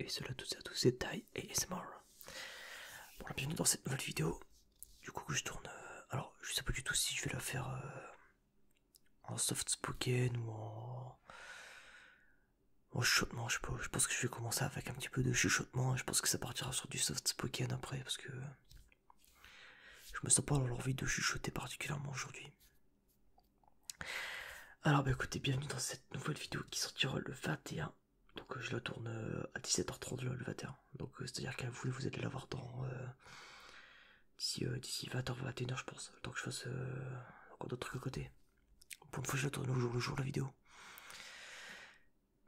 cela tous et à tous, c'est Tai et ASMR. Bon, bienvenue dans cette nouvelle vidéo. Du coup, je tourne. Alors, je sais pas du tout si je vais la faire en soft spoken ou en chuchotement. Je sais pas. Je pense que je vais commencer avec un petit peu de chuchotement. Je pense que ça partira sur du soft spoken après parce que je me sens pas dans l'envie de chuchoter particulièrement aujourd'hui. Alors, bah écoutez, bienvenue dans cette nouvelle vidéo qui sortira le 21. Donc je la tourne à 17h30 le 21. Donc c'est-à-dire qu'à vous allez la voir dans d'ici 20h, 21h je pense. Le temps que je fasse encore d'autres trucs à côté. Pour une fois je la tourne au jour le jour la vidéo.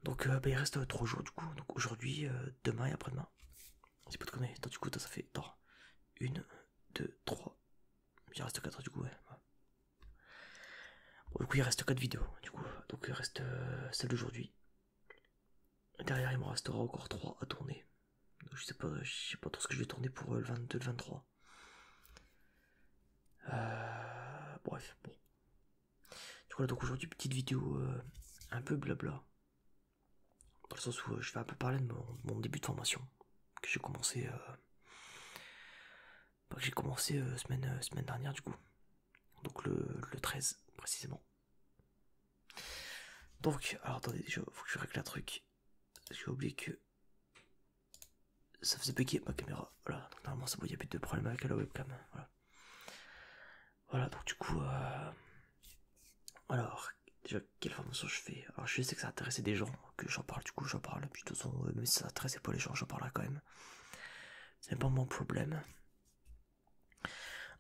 Donc bah, il reste 3 jours du coup. Donc aujourd'hui, demain et après-demain. C'est pas de conneries. Attends, du coup ça fait 1, 2, 3. Il reste 4 du coup ouais. Bon, du coup il reste 4 vidéos du coup. Donc il reste celle d'aujourd'hui. Derrière il me restera encore 3 à tourner. Donc, je sais pas trop ce que je vais tourner pour le 22, le 23. Bref, bon. Du coup là donc aujourd'hui petite vidéo un peu blabla. Dans le sens où je vais un peu parler de mon début de formation. Que j'ai commencé semaine dernière du coup. Donc le 13 précisément. Donc, alors attendez, déjà faut que je règle un truc. J'ai oublié que ça faisait bugger ma caméra. Voilà, donc normalement ça il n'y a plus de problème avec la webcam. Voilà donc du coup alors déjà quelle formation je fais. Alors je sais que ça intéressait des gens, que j'en parle, du coup j'en parle. Puis de toute façon même si ça intéressait pas les gens, j'en parlerai quand même. C'est pas mon problème.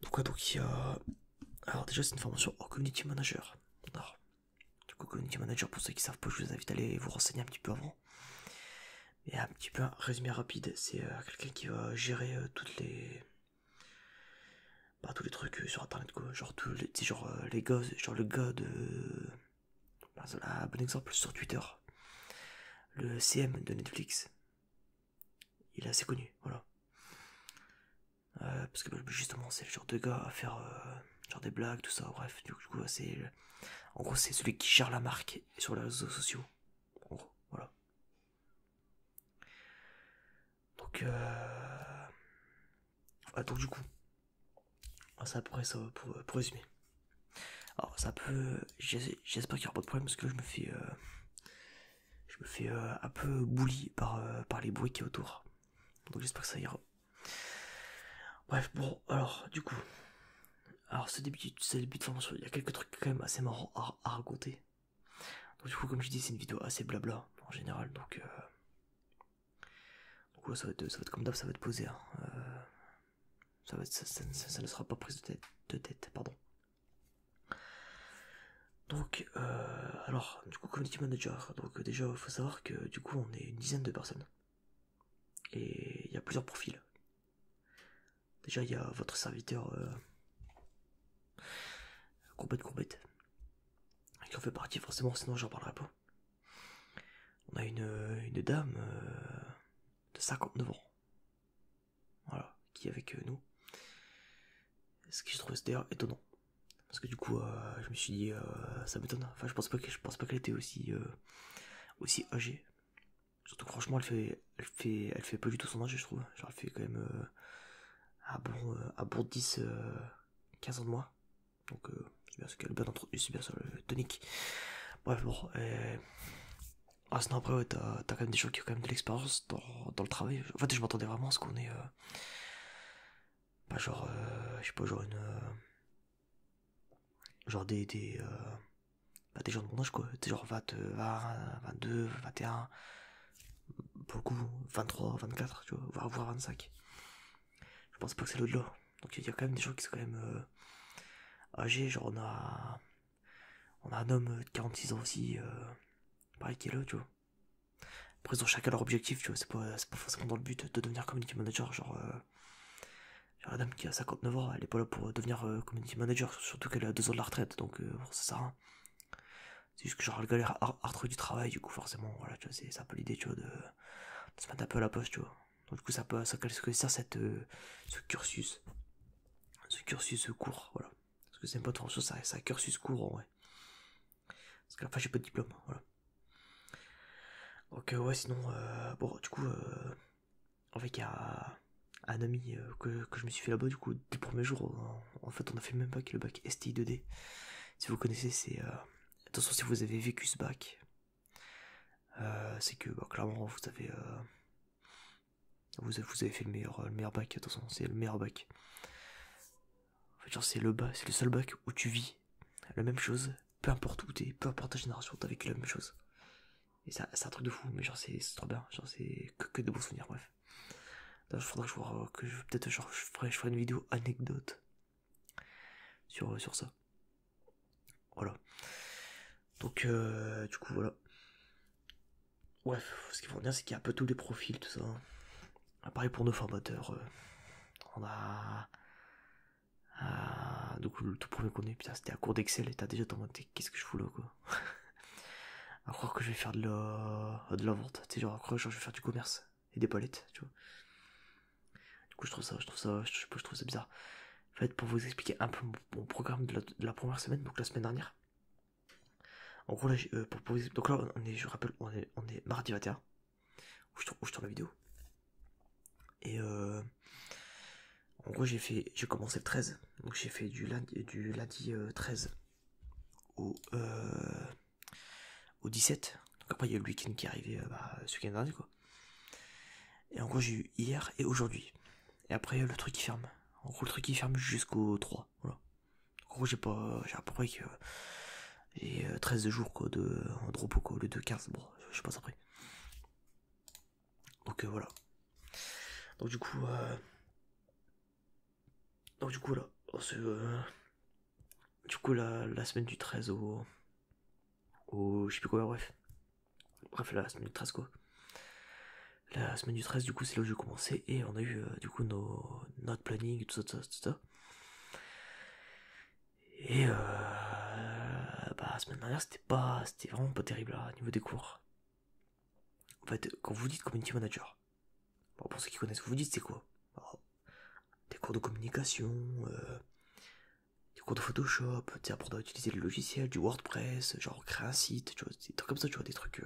Donc il y a... Alors déjà c'est une formation en community manager. Alors, du coup community manager, pour ceux qui savent pas, je vous invite à aller vous renseigner un petit peu avant. Et un petit peu un résumé rapide, c'est quelqu'un qui va gérer tous les trucs sur internet quoi. Genre tous les, les gars, genre le gars de... Un bon exemple sur Twitter. Le CM de Netflix. Il est assez connu, voilà. Parce que justement c'est le genre de gars à faire genre des blagues, tout ça, bref, du coup c'est... En gros c'est celui qui gère la marque sur les réseaux sociaux. En gros, voilà. Donc donc du coup, c'est à peu près ça pour résumer. Alors ça peut... J'espère qu'il n'y aura pas de problème parce que là je me fais un peu bully par les bruits qui est autour. Donc j'espère que ça ira. Bref, bon, alors du coup... Alors ce début de formation, il y a quelques trucs quand même assez marrants à raconter. Donc du coup comme je dis c'est une vidéo assez blabla en général donc ouais, ça va être comme d'hab, ça va être posé hein. Ça ne sera pas prise de tête pardon. Donc alors du coup community manager, donc déjà il faut savoir que du coup on est une dizaine de personnes et il y a plusieurs profils. Déjà il y a votre serviteur courbette qui en fait partie forcément, sinon j'en parlerai pas. On a une dame de 59 ans, voilà, qui est avec nous. Ce que je trouve d'ailleurs étonnant, parce que du coup je me suis dit ça m'étonne. Enfin je pense pas qu'elle était aussi âgée. Surtout que franchement elle fait pas du tout son âge je trouve. Genre elle fait quand même un bon 10 15 ans de moins. Donc c'est bien ce qu'elle est bien entretenue, c'est bien ça le tonique. Bref bon sinon après ouais, t'as quand même des gens qui ont quand même de l'expérience dans le travail. En fait je m'attendais vraiment à ce qu'on ait pas genre je sais pas genre une genre des gens de mon âge quoi, genre 20, 22, 21, beaucoup, 23, 24, tu vois, voire 25. Je pense pas que c'est l'au-delà. Donc il y a quand même des gens qui sont quand même âgés, genre on a un homme de 46 ans aussi, pareil qui est là, tu vois. Après ils ont chacun leur objectif, tu vois, c'est pas forcément dans le but de devenir community manager, genre la dame qui a 59 ans, elle est pas là pour devenir community manager, surtout qu'elle a 2 ans de la retraite, donc bon, ça sert à rien. C'est juste que genre elle galère à retrouver du travail, du coup forcément, voilà, tu vois, c'est un peu l'idée, tu vois, de se mettre un peu à la poste, tu vois. Donc du coup ça sert ce cursus court, voilà. Parce que c'est même pas de formation, c'est un cursus court en vrai. Parce qu'à la fin j'ai pas de diplôme, voilà. Donc ouais sinon, bon du coup en fait, il y a un ami que je me suis fait là-bas, du coup, du premier jour, en fait, on a fait le même bac, le bac STI 2D. Si vous connaissez, c'est... attention, si vous avez vécu ce bac, c'est que, bah, clairement, vous avez fait le meilleur bac, attention, c'est le meilleur bac. En fait, genre, c'est le seul bac où tu vis la même chose, peu importe où t'es, peu importe ta génération, t'as vécu la même chose. Et ça, c'est un truc de fou, mais genre, c'est trop bien, genre, c'est que de bons souvenirs, bref. Là, il faudra que je peut-être, genre, je ferai une vidéo anecdote sur ça. Voilà. Donc, du coup, voilà. Bref, ce qu'il faut dire, c'est qu'il y a un peu tous les profils, tout ça. Pareil pour nos formateurs. On a. Donc, le tout premier qu'on est, putain, c'était un cours d'Excel et t'as déjà demandé qu'est-ce que je fous là, quoi. À croire que je vais faire de la vente, tu sais, genre, à croire que je vais faire du commerce et des palettes, tu vois. Du coup, je trouve ça bizarre. En fait, pour vous expliquer un peu mon programme de la première semaine, donc la semaine dernière. En gros, là, pour vous expliquer, donc là, je rappelle, on est mardi 21, où je tourne la vidéo. Et en gros, j'ai commencé le 13, donc j'ai fait du lundi 13 au 17. Donc après, il y a le week-end qui est arrivé ce week-end dernier, quoi. Et en gros, j'ai eu hier et aujourd'hui. Et après, le truc qui ferme. En gros, le truc qui ferme jusqu'au 3. Voilà. En gros, j'ai à peu près que j'ai 13 jours quoi, de repos, quoi, le 2-15. Bon, je passe après. Donc voilà. Donc du coup, voilà. Du coup, la semaine du 13 je sais plus quoi, bref. Bref, la semaine du 13, quoi. La semaine du 13, du coup, c'est là où j'ai commencé. Et on a eu, du coup, notre planning, tout ça. Et la semaine dernière, c'était vraiment pas terrible là, au niveau des cours. En fait, quand vous dites community manager, bon, pour ceux qui connaissent, vous dites c'est quoi? Alors, des cours de communication, des cours de Photoshop, tu sais, apprendre à utiliser le logiciel, du WordPress, genre créer un site, tu vois, des trucs comme ça, tu vois, des trucs,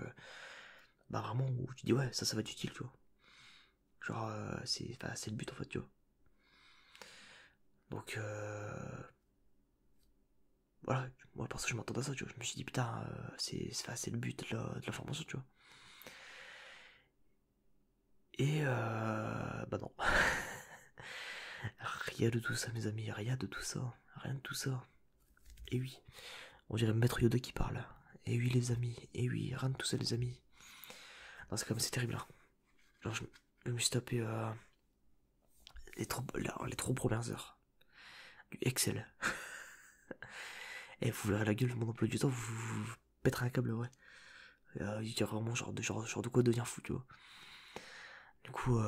vraiment où tu dis ouais, ça va être utile, tu vois. Genre, c'est le but en fait, tu vois. Donc, voilà, moi pour ça je m'attendais à ça, tu vois. Je me suis dit putain, c'est le but de la formation, tu vois. Et bah non. Rien de tout ça, mes amis, rien de tout ça. Rien de tout ça. Et oui, on dirait Maître Yoda qui parle. Et oui, les amis, et oui, rien de tout ça, les amis. Non, c'est terrible. Hein. Genre, je me suis tapé les 3 premières heures du Excel. Et vous verrez la gueule de mon emploi du temps, vous pèterez un câble, ouais. Il y a vraiment genre de quoi devenir fou, tu vois. Du coup,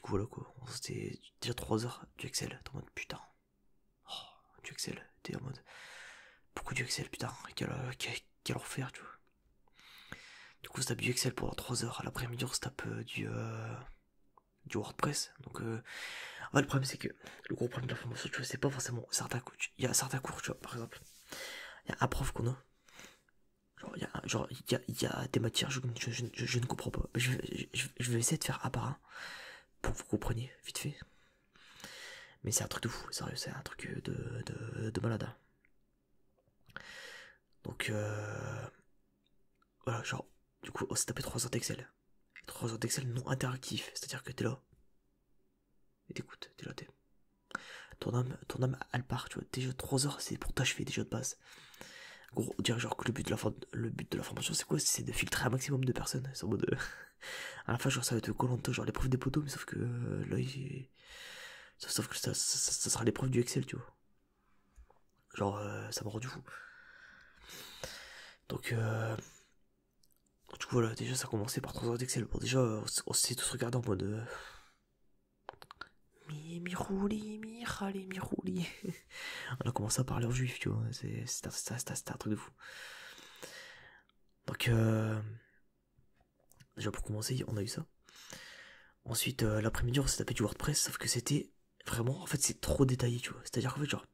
voilà quoi. C'était déjà 3 heures du Excel. T'es en mode putain. Oh, du Excel. T'es en mode. Pourquoi du Excel, putain. Quel enfer, tu vois. Du coup, on se tape du Excel pendant 3 heures. À l'après-midi, on se tape du WordPress. Donc, en fait, le problème, c'est que le gros problème de la formation, tu vois, c'est pas forcément certains cours. Il y a certains cours, tu vois, par exemple. Il y a un prof qu'on a. Il y a des matières, je ne comprends pas. Je vais essayer de faire un par un pour que vous compreniez, vite fait. Mais c'est un truc de fou, sérieux, c'est un truc de malade. Hein. Donc, voilà, genre, du coup, on s'est tapé 3 heures d'Excel. 3 heures d'Excel non interactif, c'est-à-dire que t'es là. Et t'écoutes, t'es là, ton âme, elle part, tu vois. Déjà 3 heures, c'est pour t'achever déjà de base. Gros, dire genre que le but de la formation, c'est quoi? C'est de filtrer un maximum de personnes. C'est en mode. À la fin, genre, ça va être Koh-Lanta, genre l'épreuve des poteaux, mais sauf que là, sauf que ça sera l'épreuve du Excel, tu vois. Genre, ça m'a rendu fou. Donc, du coup, voilà, déjà, ça a commencé par 3 heures d'Excel. Bon, déjà, on s'est tous regardé en mode. Mi rouli. On a commencé à parler en juif, tu vois. C'était un truc de fou. Donc, déjà pour commencer, on a eu ça. Ensuite, l'après-midi, on s'est tapé du WordPress, sauf que c'était vraiment, en fait, c'est trop détaillé, tu vois. C'est-à-dire qu'en fait, genre,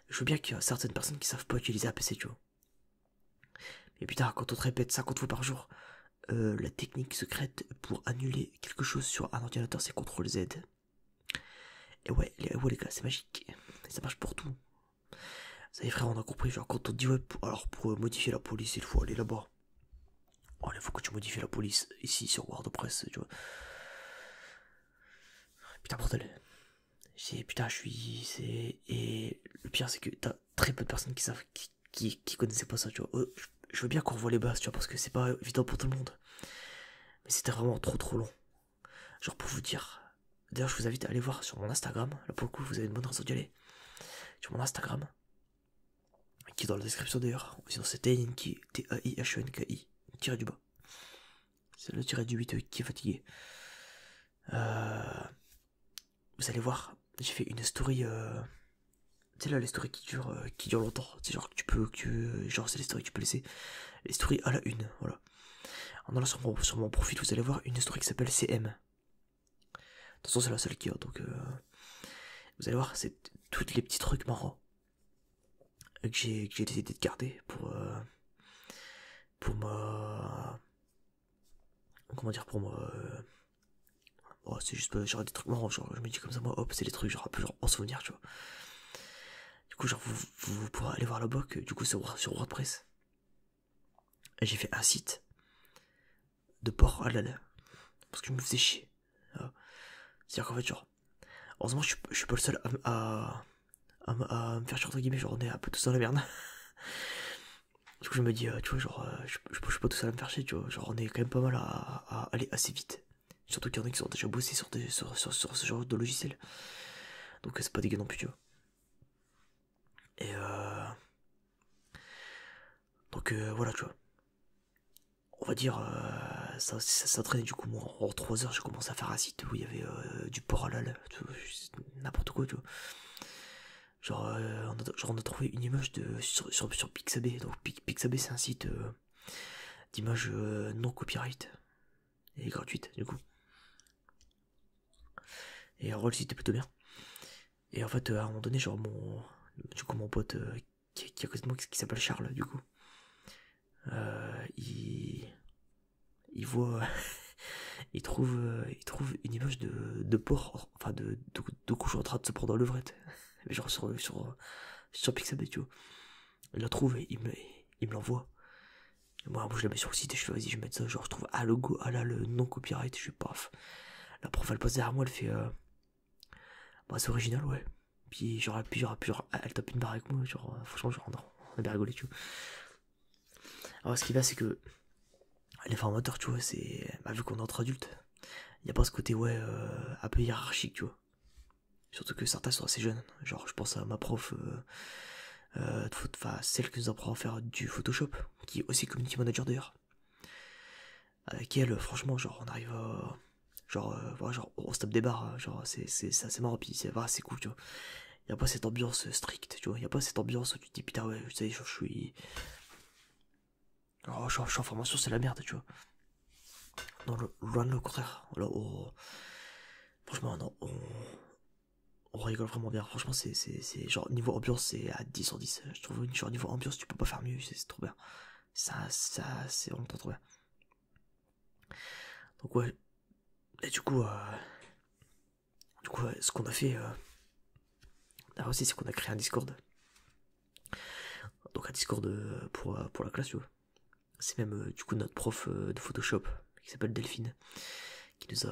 je veux bien qu'il y a certaines personnes qui savent pas utiliser un PC, tu vois. Mais putain, quand on te répète 50 fois par jour, la technique secrète pour annuler quelque chose sur un ordinateur, c'est CTRL Z. Et ouais, les gars, c'est magique. Et ça marche pour tout. Ça y est, frère, on a compris. Genre, quand on dit ouais, pour modifier la police, il faut aller là-bas. Oh, il faut que tu modifies la police ici sur WordPress, tu vois. Putain, bordel. Putain, et le pire, c'est que t'as très peu de personnes qui savent, qui connaissaient pas ça, tu vois. Je veux bien qu'on revoie les bases, tu vois, parce que c'est pas évident pour tout le monde. Mais c'était vraiment trop long. Genre, pour vous dire. D'ailleurs, je vous invite à aller voir sur mon Instagram. Là, pour le coup, vous avez une bonne raison d'y aller. Sur mon Instagram, qui est dans la description d'ailleurs. Sinon, c'est Tainki, T-A-I-H-E-N-K-I, tiré du bas. C'est le tiré du 8 qui est fatigué. Vous allez voir, j'ai fait une story. Tu sais là, les stories qui durent longtemps. C'est genre que tu peux. Genre, c'est les stories que tu peux laisser. Les stories à la une, voilà. En allant sur mon profil, vous allez voir une story qui s'appelle CM. De toute façon, c'est la seule qui a, donc. Vous allez voir, c'est tous les petits trucs marrants que j'ai décidé de garder pour ma. Comment dire, pour moi. Oh, c'est juste genre des trucs marrants, genre je me dis comme ça, moi hop, c'est des trucs genre un peu genre en souvenir, tu vois. Du coup, genre vous pourrez aller voir là-bas que du coup sur WordPress. Et j'ai fait un site de porc halal. Parce que je me faisais chier. Voilà. C'est-à-dire qu'en fait, genre, heureusement, je suis pas le seul à me faire chier entre guillemets, genre on est un peu tous dans la merde. Du coup, je me dis, tu vois, genre, je suis pas tout seul à me faire chier, tu vois. Genre, on est quand même pas mal à aller assez vite. Surtout qu'il y en a qui ont déjà bossé sur ce genre de logiciel. Donc, c'est pas dégueu non plus, tu vois. Et donc, voilà, tu vois. On va dire, ça traînait du coup, moi, en 3 heures, j'ai commencé à faire un site où il y avait du porc halal, n'importe quoi, tu vois. Genre, on a trouvé une image sur Pixabay. Donc, Pixabay, c'est un site d'images non copyright et gratuite, du coup. Et en vrai, le site est plutôt bien. Et en fait, à un moment donné, genre, mon pote qui est à côté de moi, qui s'appelle Charles, du coup, il voit. il trouve une image de porc, enfin de couche en train de se prendre dans levrette. Genre sur Pixabay, tu vois. Il la trouve et il me l'envoie. Moi, je la mets sur le site et je fais vas-y, je vais mettre ça. Genre, je trouve logo, le non copyright. Je fais paf. La prof, elle passe derrière moi, elle fait bah, c'est original, ouais. Puis, elle tape une barre avec moi. Genre, franchement, genre, on a bien rigolé, tu vois. Alors, ce qu'il y a, c'est que les formateurs, tu vois, c'est. Bah, vu qu'on est entre adultes, il n'y a pas ce côté, ouais, un peu hiérarchique, tu vois. Surtout que certains sont assez jeunes. Genre, je pense à ma prof, celle qui nous apprend à faire du Photoshop, qui est aussi community manager d'ailleurs. Avec elle, franchement, genre, on arrive à. Genre, voilà, genre, on se tape des barres, genre, c'est assez marrant, puis c'est cool, tu vois. Y a pas cette ambiance stricte, tu vois. Y a pas cette ambiance où tu te dis, putain, ouais, tu sais, je suis. Oh, je suis en formation, c'est la merde, tu vois. Non, loin de le contraire. Là, franchement, non, on rigole vraiment bien. Franchement, c'est genre, niveau ambiance, c'est à 10 sur 10. Je trouve, genre, niveau ambiance, tu peux pas faire mieux, c'est trop bien. C'est vraiment trop bien. Donc, ouais. Et du coup, ce qu'on a fait aussi, c'est qu'on a créé un Discord. Donc, un Discord pour la classe, tu vois. C'est même, du coup, notre prof de Photoshop, qui s'appelle Delphine, qui nous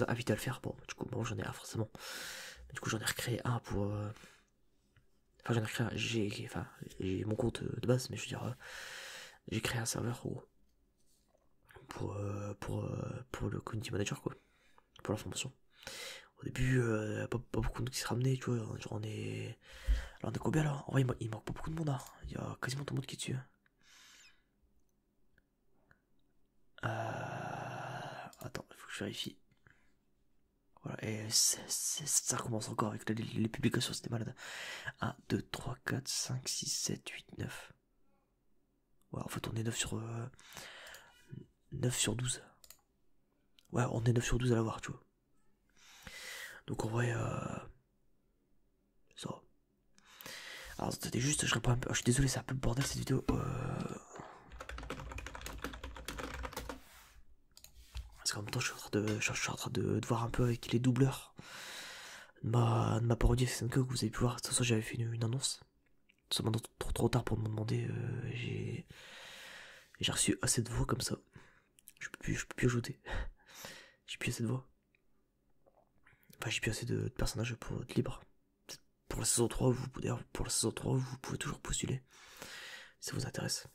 a invité à le faire. Bon, du coup, bon, j'en ai un forcément. Du coup, j'en ai recréé un pour. Enfin, j'en ai recréé un. J'ai mon compte de base, mais je veux dire, j'ai créé un serveur pour le community manager, quoi. Pour la formation. Au début, pas beaucoup de monde qui se ramenait, tu vois. Genre, on est combien là? En vrai, il manque pas beaucoup de monde, hein. Il y a quasiment tout le monde qui est dessus. Attends, il faut que je vérifie. Voilà, et ça commence encore avec les publications, c'était malade. 1, 2, 3, 4, 5, 6, 7, 8, 9. Ouais, en fait, on est 9 sur 12. Ouais, on est 9 sur 12 à l'avoir, tu vois. Donc en vrai, ça va. Alors, c'était juste, je réponds un peu. Je suis désolé, c'est un peu le bordel cette vidéo. parce qu'en même temps, je suis en train de voir un peu avec les doubleurs de ma parodie SNK que vous avez pu voir. De toute façon, j'avais fait une annonce. C'est maintenant trop tard pour me demander. J'ai reçu assez de voix comme ça. Je peux plus ajouter. J'ai plus assez de voix. Enfin, j'ai plus assez de personnages pour être libre. Pour la saison 3, pour la saison 3, vous pouvez toujours postuler. Si ça vous intéresse.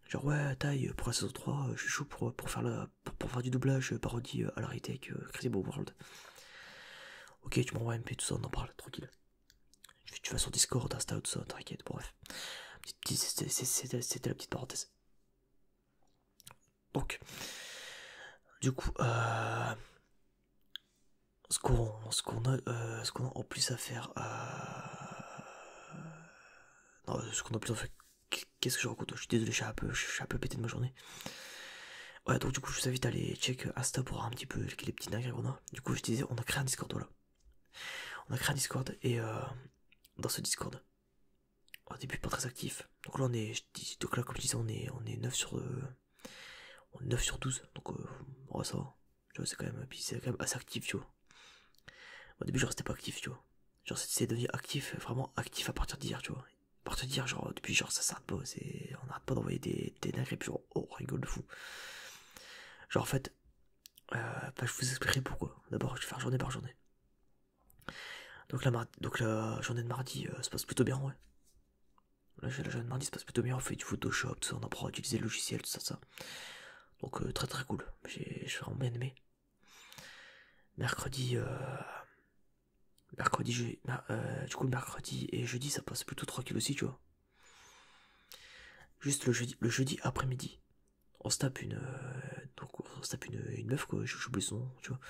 Genre, ouais, taille, pour la saison 3, je suis chaud pour faire du doublage, parodie à la retake, Crazy Ball World. Ok, tu m'envoies MP, tout ça, on en parle, tranquille. Tu vas sur Discord, Insta, tout ça, t'inquiète, bref. C'était la petite parenthèse. Donc, du coup, ce qu'on a en plus à faire, non, ce qu'on a plus à faire, qu'est-ce que je raconte? Je suis désolé, je suis un peu pété de ma journée. Ouais, donc du coup, je vous invite à aller check Insta pour voir un petit peu les petits dingueries qu'on a. Du coup, je disais, on a créé un Discord, voilà. On a créé un Discord et dans ce Discord, au début pas très actif. Donc là, donc là, comme je disais, on est 9 sur 9 sur 12. Donc ouais, ça va. Tu vois, c'est quand même assez actif, tu vois. Au début, je restais pas actif, tu vois. Genre, c'est devenu actif, vraiment actif à partir d'hier, tu vois. À partir d'hier, genre, depuis, genre, ça s'arrête pas. On n'arrête pas d'envoyer des dingueries, puis genre, oh, on rigole de fou. Genre, en fait, je vous expliquerai pourquoi. D'abord, je vais faire journée par journée. Donc la journée de mardi se passe plutôt bien, ouais. La journée de mardi se passe plutôt bien, on fait du Photoshop, tout ça, on apprend à utiliser le logiciel, tout ça. Donc très très cool, j'ai vraiment bien aimé. Mercredi, du coup le mercredi et jeudi ça passe plutôt tranquille aussi, tu vois. Juste le jeudi après-midi, on se tape une meuf quoi, j'oublie son nom, tu vois.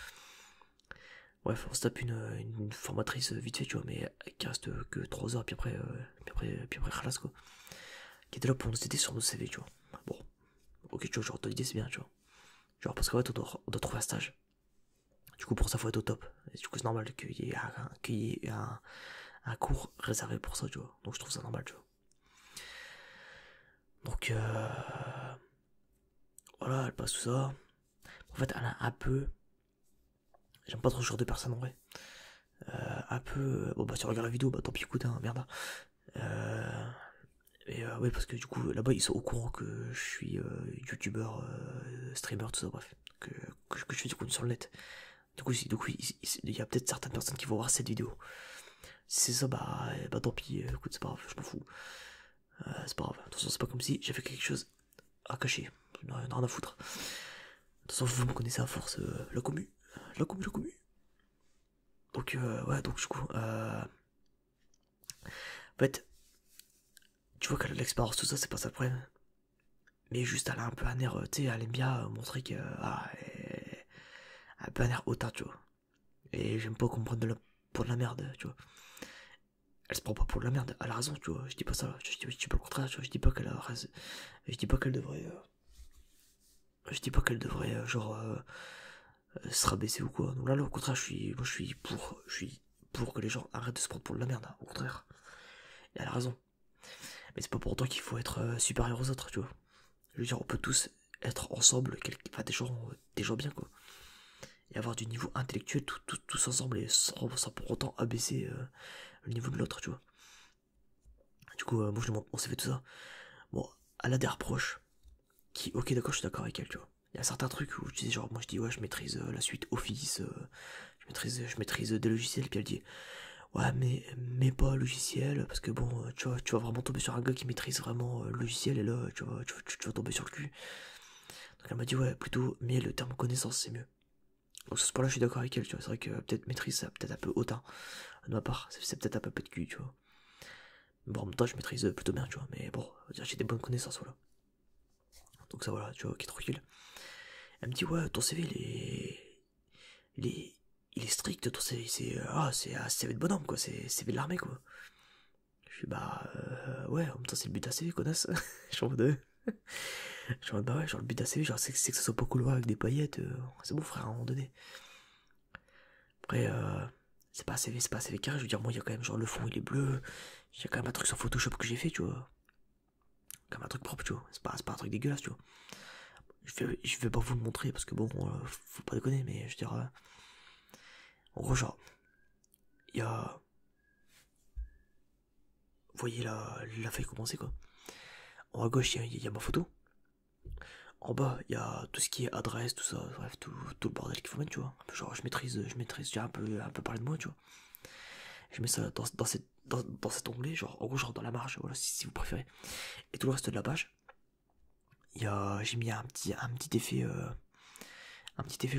Bref, on se tape une formatrice vite fait, tu vois, mais qui reste que 3 heures, puis après, khalas quoi. Qui était là pour nous aider sur nos CV, tu vois. Bon, ok, tu vois, genre, ton idée c'est bien, tu vois. Genre, parce qu'en fait, on doit trouver un stage. Du coup, pour ça, faut être au top. Et du coup, c'est normal qu'il y ait un cours réservé pour ça, tu vois. Donc, je trouve ça normal, tu vois. Donc, voilà, elle passe tout ça. En fait, elle a un peu. J'aime pas trop ce genre de personne en vrai. Un peu. Bon, bah, si tu regardes la vidéo, bah, tant pis, écoute, hein, merde. Ouais, parce que du coup, là-bas, ils sont au courant que je suis youtubeur, streamer, tout ça, bref. Que je fais du contenu sur le net. Du coup, il y a peut-être certaines personnes qui vont voir cette vidéo. Si c'est ça, bah tant pis, écoute, c'est pas grave, je m'en fous. C'est pas grave. De toute façon, c'est pas comme si j'avais quelque chose à cacher. Rien à foutre. De toute façon, vous me connaissez à force, la commu. La commu. Donc, ouais, donc du coup, en fait, tu vois qu'elle a de l'expérience, tout ça, c'est pas ça le problème. Mais juste, elle a un peu un air, tu sais, elle aime bien montrer que. Elle a un peu un air hautain, tu vois. Et j'aime pas qu'on me prenne pour de la merde, tu vois. Elle se prend pas pour de la merde, elle a raison, tu vois. Je dis pas ça, je dis pas le contraire, tu vois. Je dis pas qu'elle a raison. Je dis pas qu'elle devrait. Je dis pas qu'elle devrait, se rabaisser ou quoi. Donc là, au contraire, moi, je suis pour que les gens arrêtent de se prendre pour de la merde, hein, au contraire. Et elle a raison. Mais c'est pas pour autant qu'il faut être supérieur aux autres, tu vois. Je veux dire, on peut tous être ensemble, enfin, des gens bien, quoi. Et avoir du niveau intellectuel tous ensemble et sans pour autant abaisser le niveau de l'autre, tu vois. Du coup, moi je lui montre mon CV, tout ça. Bon, elle a des reproches qui, ok, d'accord, je suis d'accord avec elle, tu vois. Il y a certains trucs où je dis, genre, moi je dis, ouais, je maîtrise la suite Office, je maîtrise des logiciels, puis elle dit, ouais, mais pas logiciel, parce que bon, tu vas vraiment tomber sur un gars qui maîtrise vraiment le logiciel, et là, tu vas tomber sur le cul. Donc elle m'a dit, ouais, plutôt, mais le terme connaissance, c'est mieux. Donc sur ce point-là, je suis d'accord avec elle, tu vois. C'est vrai que peut-être maîtrise, ça peut-être un peu hautain de ma part, c'est peut-être un peu de cul, tu vois. Bon, en même temps, je maîtrise plutôt bien, tu vois, mais bon, j'ai des bonnes connaissances, voilà. Donc ça, voilà, tu vois, qui est tranquille. Elle me dit, ouais, ton CV, il est strict, ton CV, c'est un CV de bonhomme, quoi, c'est CV de l'armée, quoi. Je suis, ouais, en même temps, c'est le but d'un CV, connasse. Je suis en mode, bah ouais, genre, le but d'un CV, genre, c'est que ça soit pas cool, ouais, avec des paillettes, c'est bon, frère, à un moment donné. Après, c'est pas un CV carré, je veux dire, moi, il y a quand même, genre, le fond, il est bleu, il y a quand même un truc sur Photoshop que j'ai fait, tu vois. Comme un truc propre, tu vois, c'est pas un truc dégueulasse, tu vois. Je vais pas vous le montrer parce que bon, faut pas déconner, mais je veux dire, en gros, genre, il y a, vous voyez la feuille commencer quoi. En haut à gauche, il y a ma photo. En bas, il y a tout ce qui est adresse, tout ça, bref, tout le bordel qu'il faut mettre, tu vois. Genre, je maîtrise déjà un peu parler de moi, tu vois. Je mets ça dans cet onglet, genre, en gros, genre dans la marge, voilà, si vous préférez. Et tout le reste de la page, j'ai mis un petit effet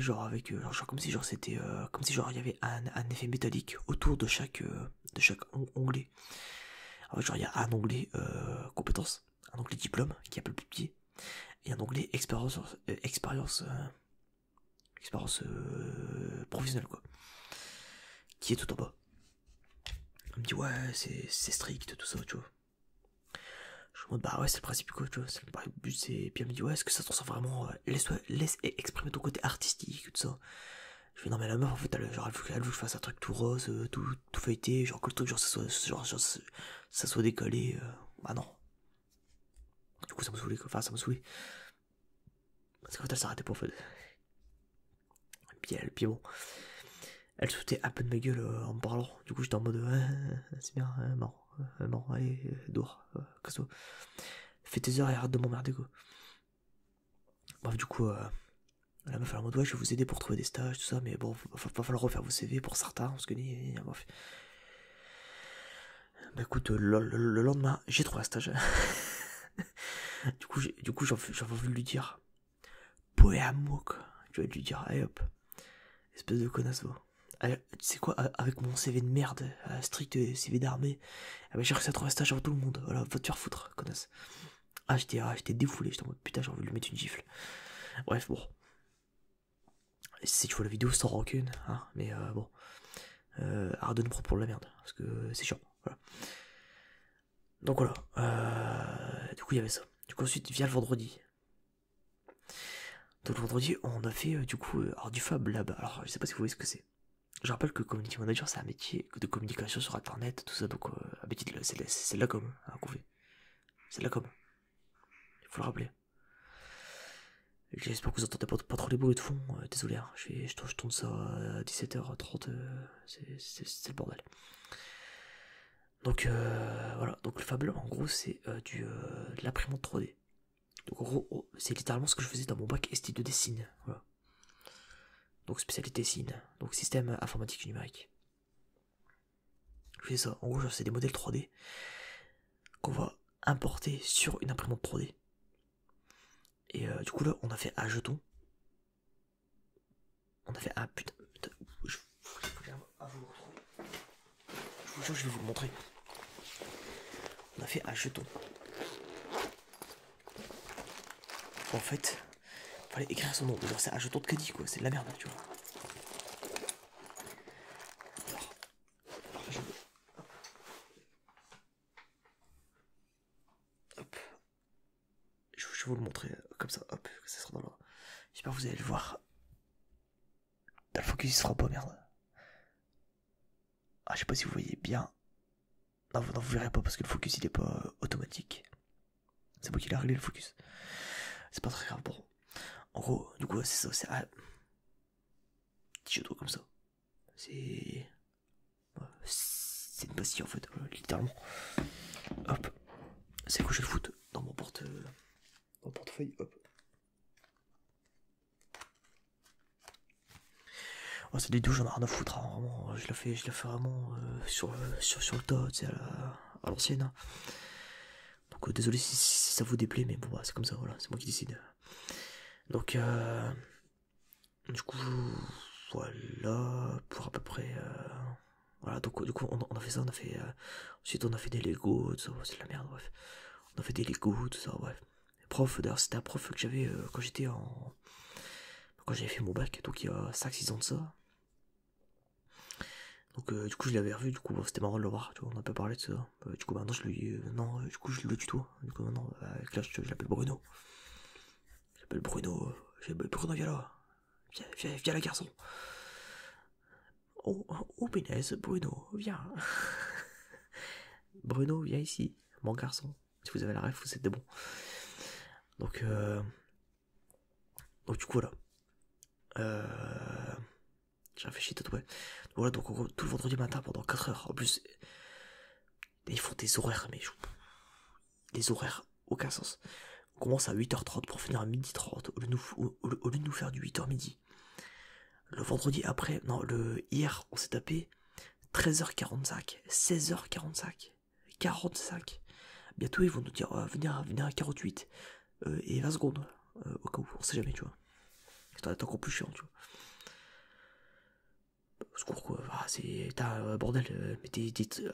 genre avec, genre comme si genre c'était, comme si genre il y avait un effet métallique autour de chaque onglet. Alors, genre, il y a un onglet compétences, un onglet diplôme qui est un peu plus petit, et un onglet expérience professionnelle quoi, qui est tout en bas. Elle me dit ouais c'est strict tout ça tu vois. Je me dis bah ouais c'est le principe quoi tu vois, c'est le but c'est. Puis elle me dit ouais est-ce que ça te ressent vraiment, laisse exprimer ton côté artistique tout ça. Je fais non mais la meuf en fait elle veut que je fasse un truc tout rose, tout feuilleté, genre que le truc genre ça soit décollé, bah non. Du coup ça me saoulait quoi, enfin ça me saoulait. Parce qu'en fait elle s'arrêtait pas en fait. Puis bon, elle se foutait un peu de ma gueule en me parlant. Du coup, j'étais en mode, c'est bien, non, allez, dehors, casse-toi. Fais tes heures et arrête de m'emmerder, quoi. Bref, du coup, la meuf, elle est en mode, ouais, je vais vous aider pour trouver des stages, tout ça, mais bon, va falloir refaire vos CV pour certains, parce que, bref. Bah écoute, le lendemain, j'ai trouvé un stage. du coup, j'avais envie de lui dire, poéamo, quoi. Tu vas lui dire, allez hop, espèce de connasse, va. Tu sais quoi, avec mon CV de merde, strict CV d'armée, j'ai réussi à trouver un stage avant tout le monde. Voilà, va te faire foutre, connasse. J'étais défoulé, j'étais en mode putain, j'ai envie de lui mettre une gifle. Bref, bon. Si tu vois la vidéo sans rancune, hein, mais bon. Arrête de nous prendre pour de la merde, parce que c'est chiant. Voilà. Donc voilà. Du coup, il y avait ça. Du coup, ensuite, vient le vendredi. Donc le vendredi, on a fait du coup alors, du Fab Lab. Alors, je sais pas si vous voyez ce que c'est. Je rappelle que community manager c'est un métier de communication sur internet, tout ça, donc un métier c'est de la com hein, qu'on fait. C'est de la com. Il faut le rappeler. J'espère que vous entendez pas trop les bruits de fond, désolé, hein, je tourne ça à 17h30, c'est le bordel. Donc voilà, donc le Fab Lab en gros c'est de l'imprimante 3D. Donc en gros, c'est littéralement ce que je faisais dans mon bac STI de dessin. Voilà. Donc spécialité dessin, donc système informatique numérique. Je faisais ça, en gros c'est des modèles 3D qu'on va importer sur une imprimante 3D. Et du coup là on a fait un jeton. On a fait un putain je vous jure je vais vous le montrer. On a fait un jeton. En fait, fallait écrire son nom. Genre c'est un jeton de caddie quoi, c'est de la merde tu vois. Alors hop. Je vais vous le montrer comme ça, hop, ça sera dans là. J'espère que vous allez le voir. Dans le focus il sera pas merde. Ah je sais pas si vous voyez bien. Non vous verrez pas parce que le focus il est pas automatique. C'est moi qui l'ai réglé le focus. C'est pas très grave bon. En gros, du coup c'est ça, c'est un petit jeton comme ça. C'est une pastille en fait, littéralement. Hop, c'est quoi je vais le foutre dans mon portefeuille, hop. Oh, c'est des douches, j'en ai rien à foutre, hein, vraiment. Je la fais vraiment sur le tas, tu sais, à l'ancienne. Hein. Donc désolé si ça vous déplaît, mais bon, bah, c'est comme ça, voilà, c'est moi qui décide. Donc, du coup, voilà, pour à peu près. Voilà, donc du coup, on a fait ça, ensuite, on a fait des Lego, tout ça, c'est de la merde, bref. On a fait des Lego, tout ça, bref. Prof, d'ailleurs, c'était un prof que j'avais quand quand j'avais fait mon bac, donc il y a 5-6 ans de ça. Donc du coup je l'avais revu, du coup bon, c'était marrant de le voir, tu vois, on a pas parlé de ça. Du coup maintenant je lui... non, du coup je le tutoie. Du coup maintenant, avec là je l'appelle Bruno. Bruno, viens là. Viens là garçon. Oh punaise, Bruno, viens. Bruno, viens ici, mon garçon. Si vous avez la ref, vous êtes des bons. Donc Donc du coup voilà. J'ai réfléchi tout ouais. Voilà, donc en gros, tout le vendredi matin pendant 4 heures. En plus, ils font des horaires, mais des horaires, aucun sens. On commence à 8h30 pour finir à 12h30 au lieu de nous faire du 8h midi. Le vendredi après, non, hier, on s'est tapé 13h45, 16h45, 45. Bientôt, ils vont nous dire venir à 48 et 20 secondes. Au cas où, on sait jamais, tu vois. C'est encore plus chiant, tu vois. Secours quoi, ah, c'est. Putain, bordel, mais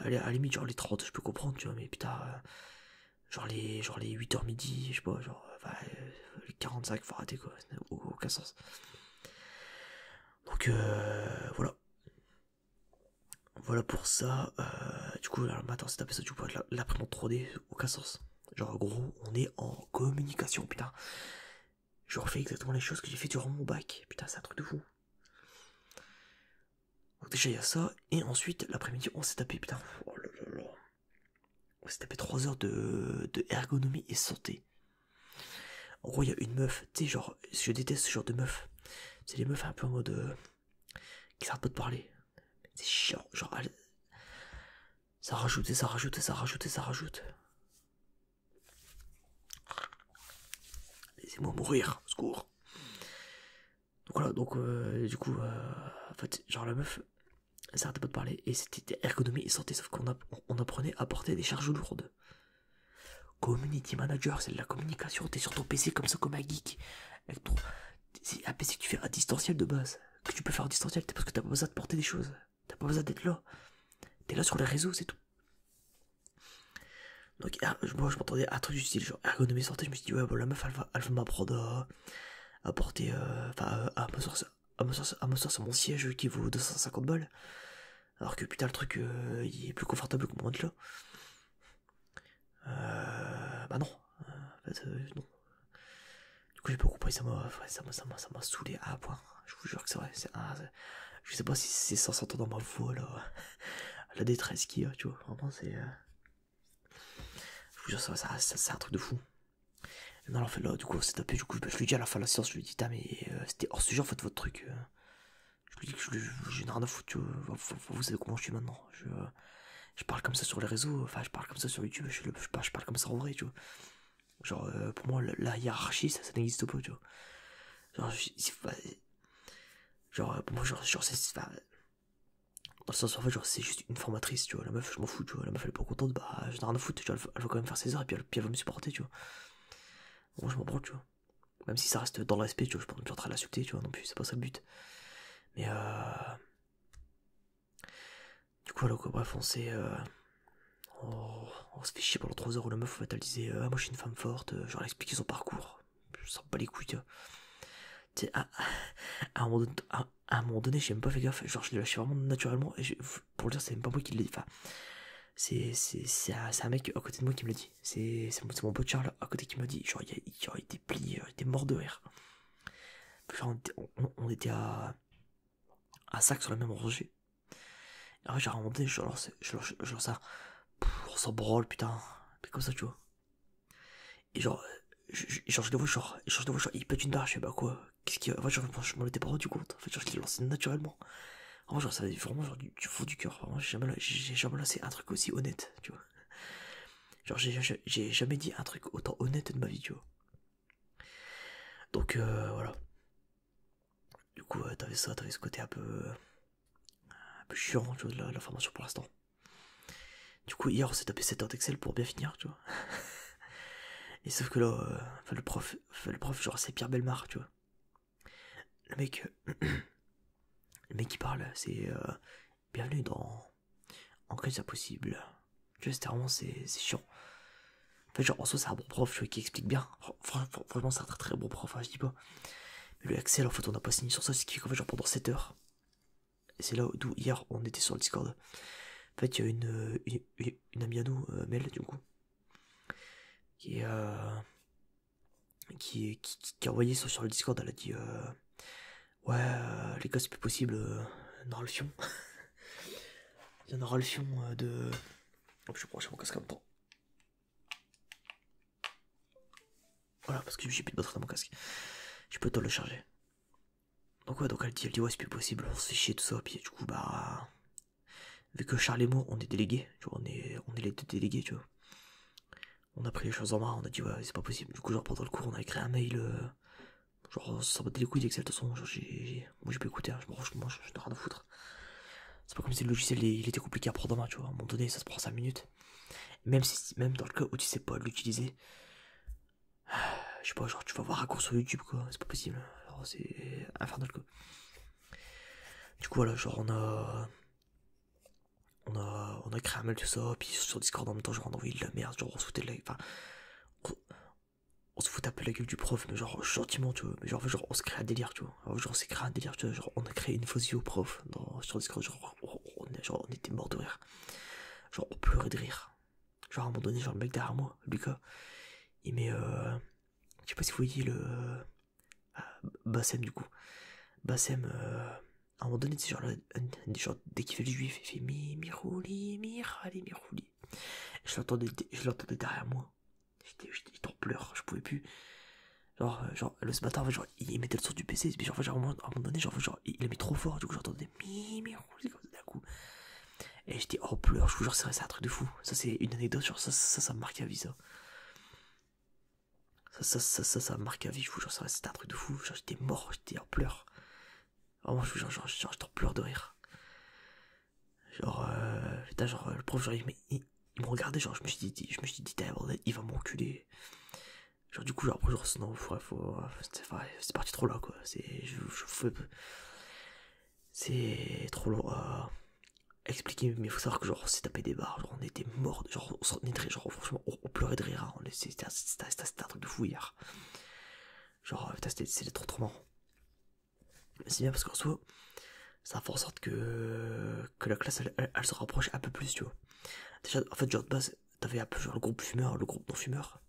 allez, à la limite, genre les 30, je peux comprendre, tu vois, mais putain, genre les 8h midi, je sais pas, genre, les 45, faut arrêter quoi, ça n'a aucun sens. Donc, voilà. Voilà pour ça. Du coup, le matin, c'est tapé ça, du coup, l'imprimante 3D, aucun sens. Genre, en gros, on est en communication, putain. Je refais exactement les choses que j'ai fait durant mon bac. Putain, c'est un truc de fou. Donc déjà, il y a ça. Et ensuite, l'après-midi, on s'est tapé, putain. Oh là là là. On s'est tapé 3 heures de ergonomie et santé. En gros, il y a une meuf, tu sais, genre, je déteste ce genre de meuf. C'est les meufs un peu en mode. Qui s'arrêtent pas de parler. C'est chiant, genre, ça rajoute et ça rajoute et ça rajoute et ça rajoute. Laissez-moi mourir, secours. Donc voilà, donc du coup, en fait, genre la meuf, elle s'arrêtait pas de parler et c'était ergonomie et santé, sauf on apprenait à porter des charges lourdes. Community manager, c'est de la communication, t'es sur ton PC comme ça, comme un geek. C'est un PC que tu fais à distanciel de base. Que tu peux faire à distanciel, parce que t'as pas besoin de porter des choses. T'as pas besoin d'être là. T'es là sur les réseaux, c'est tout. Donc moi je m'entendais à un truc du style genre ergonomie santé, je me suis dit ouais bon la meuf elle va m'apprendre à porter à m'asseoir sur mon siège qui vaut 250 balles. Alors que putain le truc il est plus confortable que mon là. Bah non. En fait, non. Du coup j'ai pas compris, ça m'a saoulé à un point. Je vous jure que c'est vrai. Je sais pas si c'est ça s'entend dans ma voix là. La détresse qu'il y a, tu vois. Vraiment c'est. Je vous jure c'est un truc de fou. Non, en fait, là, du coup, on s'est tapé. Du coup, je lui dis à la fin de la séance, je lui dis, mais c'était hors sujet en fait votre truc. Je lui dis que j'ai rien à foutre, tu vois. Vous savez comment je suis maintenant. Je parle comme ça sur les réseaux, enfin, je parle comme ça sur YouTube, je parle comme ça en vrai, tu vois. Genre, pour moi, la hiérarchie, ça n'existe pas, tu vois. Genre, pour moi, genre c'est. Dans le sens, en fait, genre, c'est juste une formatrice, tu vois. La meuf, je m'en fous, tu vois. La meuf, elle est pas contente, bah, j'en ai rien à foutre, tu vois. Elle va quand même faire ses heures et puis elle va me supporter, tu vois. Moi, je m'en branle, tu vois. Même si ça reste dans le respect, tu vois, je peux pas en train de l'insulter, tu vois, non plus, c'est pas ça le but. Mais du coup, alors quoi, bref, on se fait chier pendant 3 heures où la meuf, en fait, elle disait, moi je suis une femme forte, genre elle expliquait son parcours. Je sens pas les couilles, tu vois. Tu sais, à un moment donné, j'ai même pas fait gaffe, genre je l'ai lâché vraiment naturellement, et pour le dire, c'est même pas moi qui l'ai dit, enfin, c'est un mec à côté de moi qui me l'a dit. C'est mon pote Charles à côté qui m'a dit, genre il était plié, il était mort de rire. Genre, on était à Sac sur la même rangée. Et après, j'ai remonté, je lance ça. On s'en branle, putain. Mais comme ça, tu vois. Et genre, je le vois, genre, il pète une barre, je sais pas quoi. Qu'est-ce qu'il y a? En fait, genre, je m'en étais pas rendu compte. En fait, genre, je l'ai lancé naturellement. En genre, ça vraiment, genre, du fond du cœur. Vraiment, j'ai jamais lancé un truc aussi honnête, tu vois. Genre, j'ai jamais dit un truc autant honnête de ma vie, tu vois. Donc, voilà. Du coup, t'avais ce côté un peu chiant, tu vois, de la formation pour l'instant. Du coup, hier, on s'est tapé 7 heures d'Excel pour bien finir, tu vois. Et sauf que là, le prof, genre, c'est Pierre Belmar, tu vois. Le mec, le mec qui parle, c'est bienvenue dans En cas possible. Tu vois, c'était vraiment, c'est chiant. En fait, genre, en soi, c'est un bon prof, tu vois, qui explique bien. Franchement, c'est un très très bon prof, hein, je dis pas. Mais le Excel, en fait, on n'a pas signé sur ça, ce qui fait qu'en fait, genre, pendant 7 heures, et c'est là d'où hier, on était sur le Discord. En fait, il y a une amie à nous, Mel, du coup, qui est. Qui a envoyé ça sur le Discord, elle a dit ouais les gars c'est plus possible, on aura le fion. Il y en aura le fion de. Hop, je branche mon casque en même temps. Voilà, parce que j'ai plus de batterie dans mon casque. tu peux te le charger. Donc ouais, donc elle dit ouais c'est plus possible, on se fait chier tout ça, puis du coup bah vu que Charles et moi on est délégués, tu vois, on est les deux délégués, tu vois. On a pris les choses en main, on a dit ouais c'est pas possible. Du coup genre pendant le cours on a écrit un mail, genre ça battait les couilles d'Excel de toute façon, genre moi j'ai pas écouté, hein, moi je n'ai rien à foutre. C'est pas comme si le logiciel il était compliqué à prendre en main, tu vois, à un moment donné ça se prend 5 minutes. Même dans le cas où tu sais pas l'utiliser, je sais pas, genre tu vas voir un cours sur YouTube quoi, c'est pas possible. Alors c'est infernal quoi. Du coup voilà, genre on a créé un mail tout ça, puis sur Discord en même temps genre on a envoyé de la merde, genre on se foutait de la. Enfin, on se fout un peu la gueule du prof, mais genre gentiment tu vois, mais genre on se crée un délire tu vois. Alors, genre on s'est créé un délire tu vois, genre on a créé une fausse vie au prof sur Discord, genre on était mort de rire. Genre on pleurait de rire. Genre à un moment donné, genre le mec derrière moi, Lucas, il met je sais pas si vous voyez le Bassem du coup. Bassem, à un moment donné, c'est genre dès qu'il fait le juif, il fait Mirouli, Mirali, Mirouli. Je l'entendais derrière moi. J'étais en pleurs, je pouvais plus. Genre le ce matin, en fait, genre, il mettait le son du PC, puis genre, à un moment donné, genre, il a mis trop fort, du coup, j'entendais Mirouli comme ça d'un coup. Et j'étais en pleurs, je vous jure, c'est un truc de fou. Ça, c'est une anecdote, genre, ça me marque à vie, ça. Ça me marque à vie, je vous jure, c'était un truc de fou. Genre, j'étais mort, j'étais en pleurs. Vraiment, je vous jure, genre, j'étais en pleurs de rire. Genre, putain, genre, le prof, genre, il me regardait, genre, je me suis dit, bordel, il va m'enculer. Genre, du coup, genre, après, genre, non, c'est parti trop là, quoi. C'est trop long à expliquer, mais il faut savoir que, genre, on s'est tapé des barres, genre, on était morts, genre, on s'en est de rire, genre, franchement, on pleurait de rire, hein. C'était un truc de fou hier. Genre, putain, c'était trop marrant. Mais c'est bien parce qu'en soi, ça fait en sorte que la classe, elle se rapproche un peu plus, tu vois. Déjà, en fait, genre de base, t'avais un peu genre le groupe fumeur, le groupe non fumeur.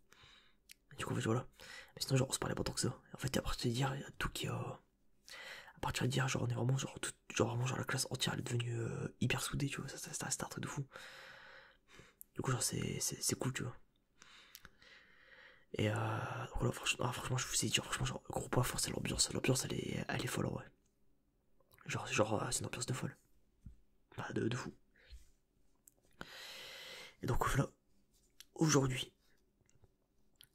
Et du coup, en fait, voilà. Mais sinon, genre, on se parlait pas tant que ça. En fait, à partir d'hier, il y a tout qui a. À partir d'hier, genre, on est vraiment, genre, vraiment, genre, la classe entière, elle est devenue hyper soudée, tu vois. C'est un truc de fou. Du coup, genre, c'est cool, tu vois. Et voilà, franchement, je vous ai dit, franchement, genre, gros point fort, c'est l'ambiance. L'ambiance, elle est folle, ouais. C'est une ambiance de folle. Bah, de fou. Et donc, voilà. Aujourd'hui,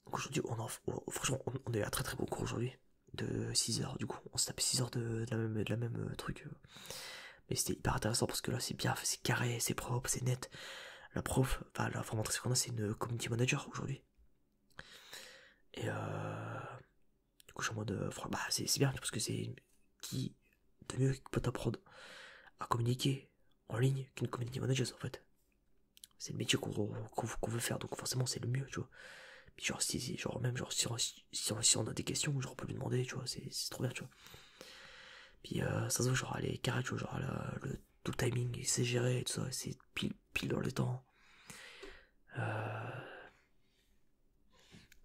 franchement, on a eu un très très beau cours aujourd'hui. De 6 heures, du coup. On se tapait 6 heures de la même truc. Mais c'était hyper intéressant parce que là, c'est bien, c'est carré, c'est propre, c'est net. La prof, enfin, la formatrice qu'on a, c'est une community manager aujourd'hui. Et du coup, je suis en mode. Bah, c'est bien parce que c'est qui de mieux qui peut t'apprendre à communiquer en ligne qu'une community manager en fait. C'est le métier qu'on veut faire, donc forcément, c'est le mieux, tu vois. Genre, si on a des questions, genre, on peut lui demander, tu vois, c'est trop bien, tu vois. Puis, ça se voit, genre, elle est carrée, tu vois, genre, tout le timing, il sait gérer et tout ça, c'est pile dans le temps.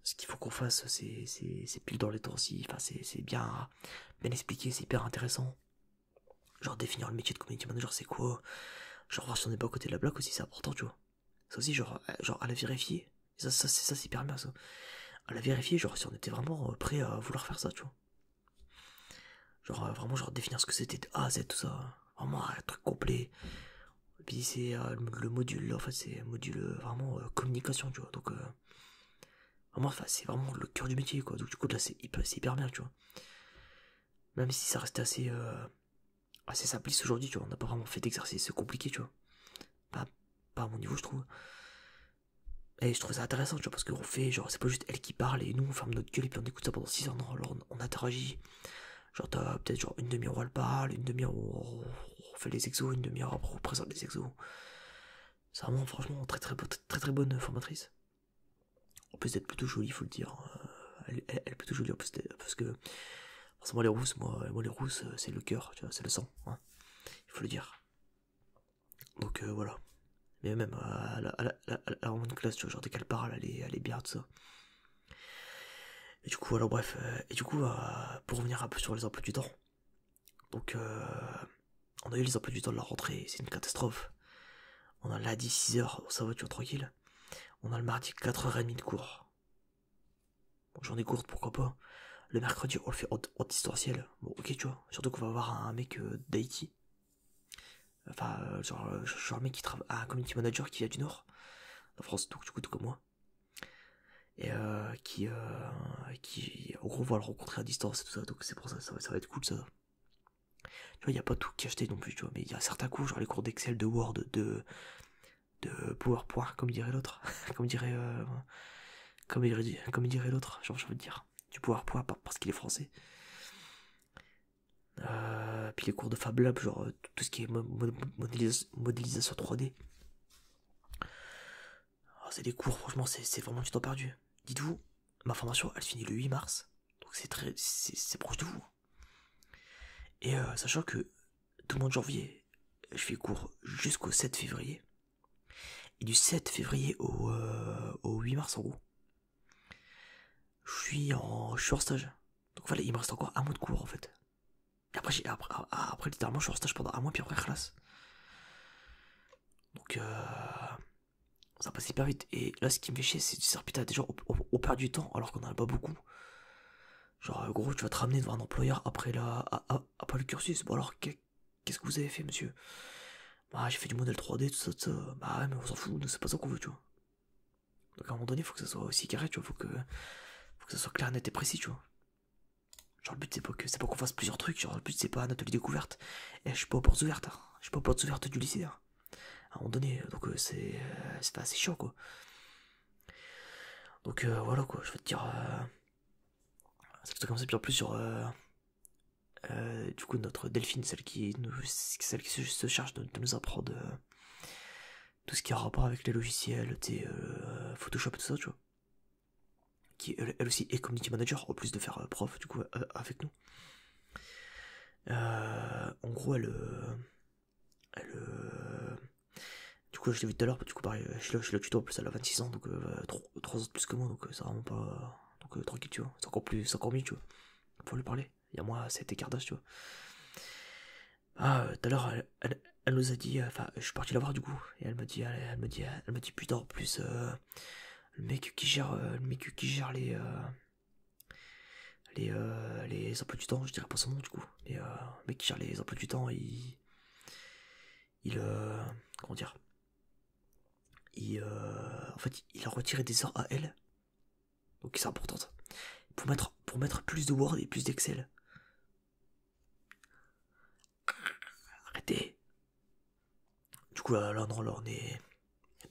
Ce qu'il faut qu'on fasse, c'est pile dans les temps aussi, enfin, c'est bien expliqué, c'est hyper intéressant. Genre, définir le métier de community manager, c'est quoi? Genre, voir si on n'est pas à côté de la blague aussi, c'est important, tu vois. Ça aussi, genre à la vérifier. Ça c'est hyper bien, ça. À la vérifier, genre, si on était vraiment prêt à vouloir faire ça, tu vois. Genre, vraiment, genre, définir ce que c'était de A à Z, tout ça. Vraiment, un truc complet. Et puis, c'est le module, là, en fait, c'est un module vraiment communication, tu vois. Donc, vraiment, enfin, c'est vraiment le cœur du métier, quoi. Donc, du coup, là, c'est hyper bien, tu vois. Même si ça restait assez simpliste aujourd'hui, tu vois. On n'a pas vraiment fait d'exercice compliqué, tu vois. Pas à mon niveau, je trouve. Et je trouve ça intéressant, tu vois, parce qu'on fait, genre, c'est pas juste elle qui parle et nous on ferme notre gueule et puis on écoute ça pendant 6 heures, non, alors on interagit. Genre, t'as peut-être genre une demi-heure où elle parle, une demi-heure où on fait les exos, une demi-heure après on présente les exos. C'est vraiment, franchement, très bonne formatrice. En plus d'être plutôt jolie, faut le dire. Elle est plutôt jolie en plus, parce que forcément les rousses, moi les rousses, c'est le cœur, tu vois, c'est le sang, hein, il faut le dire. Donc voilà. Mais même à une classe, tu vois, genre dès qu'elle parle, elle est bien, tout ça. Et du coup, alors bref, et du coup, pour revenir un peu sur les emplois du temps, donc on a eu les emplois du temps de la rentrée, c'est une catastrophe. On a lundi 6 heures, ça va, tu vois, tranquille. On a le mardi 4h30 de cours. Bon, journée courte, pourquoi pas. Le mercredi, on le fait en distanciel. Bon, ok, tu vois. Surtout qu'on va avoir un mec d'Haïti. Enfin, genre un mec qui travaille, un community manager qui vient du Nord, en France, donc du coup, tout comme moi. Et qui, en gros, va le rencontrer à distance et tout ça. Donc c'est pour ça, ça va être cool, ça. Tu vois, il n'y a pas tout qui est acheté non plus, tu vois. Mais il y a certains cours, genre les cours d'Excel, de Word, de PowerPoint, comme dirait l'autre. comme dirait, comme il dirait l'autre, genre, j'ai envie de dire. Du PowerPoint parce qu'il est français. Puis les cours de Fab Lab, genre tout ce qui est modélisation 3D. Oh, c'est des cours, franchement, c'est vraiment du temps perdu. Dites-vous, ma formation, elle finit le 8 mars. Donc c'est proche de vous. Et sachant que tout le mois de janvier, je fais cours jusqu'au 7 février. Et du 7 février au 8 mars, en gros, je suis en stage. Donc voilà, il me reste encore un mois de cours, en fait. Et après littéralement, je suis en stage pendant un mois, puis après, classe. Donc, ça passe hyper vite. Et là, ce qui me fait chier, c'est de dire, putain, déjà, on perd du temps alors qu'on en a pas beaucoup. Genre, gros, tu vas te ramener devant un employeur après après le cursus. Bon, alors, qu'est-ce que vous avez fait, monsieur? Bah, j'ai fait du modèle 3D, tout ça, tout ça. Bah, ouais, mais on s'en fout, nous, c'est pas ça qu'on veut, tu vois. Donc, à un moment donné, faut que ça soit aussi carré, tu vois. Faut que ça soit clair, net et précis, tu vois. Genre, le but, c'est pas qu'on fasse plusieurs trucs. Genre, le but, c'est pas un atelier découverte. Et je suis pas aux portes ouvertes, hein. Je suis pas aux portes ouvertes du lycée, hein. À un moment donné, donc, c'est pas assez chiant, quoi. Donc, voilà, quoi. Je vais te dire. Ça fait comme ça, puis en plus, sur. Du coup, notre Delphine, celle qui se charge de nous apprendre tout ce qui a rapport avec les logiciels, Photoshop et tout ça, tu vois. Qui elle aussi est community manager, en plus de faire prof, du coup, avec nous. En gros, du coup, je l'ai vu tout à l'heure, du coup, pareil, je suis le tuto, en plus, elle a 26 ans, donc 3 ans de plus que moi, donc c'est vraiment pas. Donc tranquille, tu vois. C'est encore mieux, tu vois. Faut lui parler. Il y a moi, cet écartage, tu vois. Ah, tout à l'heure, elle nous a dit, enfin, je suis parti la voir du coup, et elle m'a dit putain, en plus, le mec qui gère les emplois du temps, je dirais pas son nom du coup, mais le mec qui gère les emplois du temps, il comment dire, en fait, il a retiré des heures à elle, donc c'est important, pour mettre plus de Word et plus d'Excel. Arrêtez. Du coup, non, là, on est.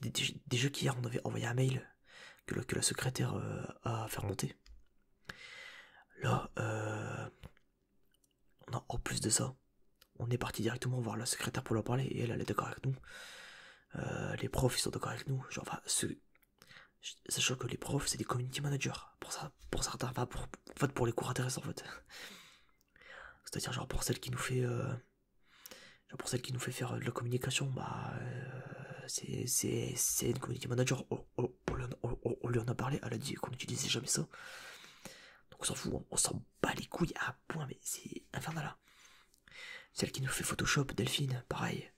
Déjà qu'hier, on avait envoyé un mail que la secrétaire a fait remonter. Là, en plus de ça, on est parti directement voir la secrétaire pour leur parler et elle est d'accord avec nous. Les profs, ils sont d'accord avec nous. Genre, enfin, sachant que les profs, c'est des community managers. Pour certains, enfin, en fait, pour les cours intéressants, en fait. C'est-à-dire, genre, pour celle qui nous fait. Pour celle qui nous fait faire de la communication, bah. C'est une community manager. On lui en a parlé, elle a dit qu'on n'utilisait jamais ça. Donc on s'en fout, on s'en bat les couilles à un point, mais c'est infernal là. Celle qui nous fait Photoshop, Delphine, pareil.